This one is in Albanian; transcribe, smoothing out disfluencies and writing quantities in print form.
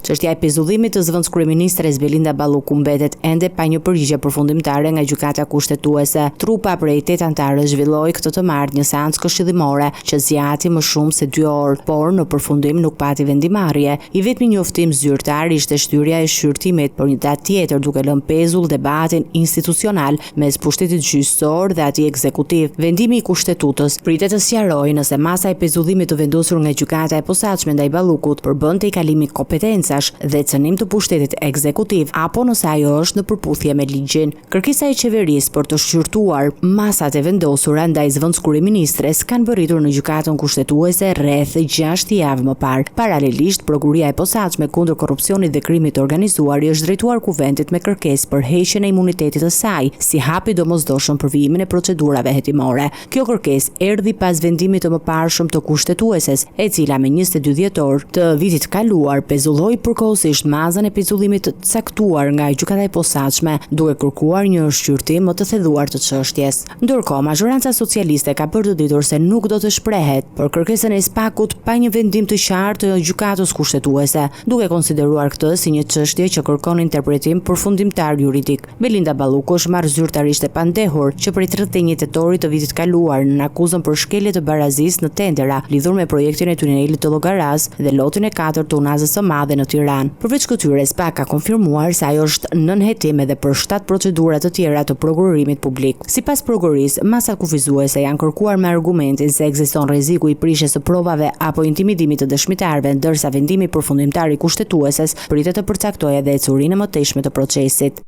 Çështja e pezullimit të zëvendëskryeministres Belinda Balluku mbetet ende pa një përgjigje përfundimtare nga gjykata kushtetuese. Trupa prej 8 anëtarësh zhvilloi këtë të martë një seancë këshillimore që zgjati më shumë se 2 orë, por në përfundim nuk pati vendimarrje. I vetmi njoftim zyrtar ishte shtyrja e shqyrtimit për një datë tjetër, duke lënë pezull debatin institucional mes pushtetit gjyqësor dhe atij ekzekutiv. Vendimi i kushtetutës pritet të sqarojë nëse masa e pezullimit të vendosur nga gjykata e posaçme ndaj Ballukut përbën kalimi kompetencash dhe cënim të pushtetit ekzekutiv apo nëse ajo është në përputhje me ligjin. Kërkesa e qeverisë për të shqyrtuar masat e vendosura ndaj zëvendëskryeministres kanë bërritur në gjykatën kushtetuese rreth 6 javë më parë. Paralelisht, prokuria e posaçme kundër korrupsionit dhe krimit të organizuar i është drejtuar kuventit me kërkesë për heqjen e imunitetit të saj, si hapi domosdoshëm për vijimin e procedurave hetimore. Kjo kërkesë erdhi pas vendimit të mëparshëm të kushtetueses, e cila me 22 dhjetor të vitit kaluar pezulloi përkohësisht mazën e pezullimit të caktuar nga gjykata e posaçme, duke kërkuar një shqyrtim më të theduar të çështjes. Ndërkohë, majoranca socialiste ka bërë të ditur se nuk do të shprehet për kërkesën e Spakut pa një vendim të qartë të gjykatës kushtetuese, duke konsideruar këtë si një çështje që kërkon interpretim përfundimtar juridik. Belinda Balluku është marrë zyrtarisht e pandehur që prej 31 tetorit të vitit kaluar në akuzën për shkelje të barazisë në tendera lidhur me projektin e tunelit të Llogaras dhe lotin e 4 të Unazës së Madhe në Tiranë. Përveç këtyre, Spak ka konfirmuar se ajo është nën hetim edhe për 7 procedura të tjera të prokurorimit publik. Sipas prokurisë, masat kufizuese janë kërkuar me argumentin se ekziston rreziku i prishjes së provave apo intimidimit të dëshmitarëve, ndërsa vendimi përfundimtar i kushtetueses pritet të përcaktojë edhe ecurinë e mëtejshme të procesit.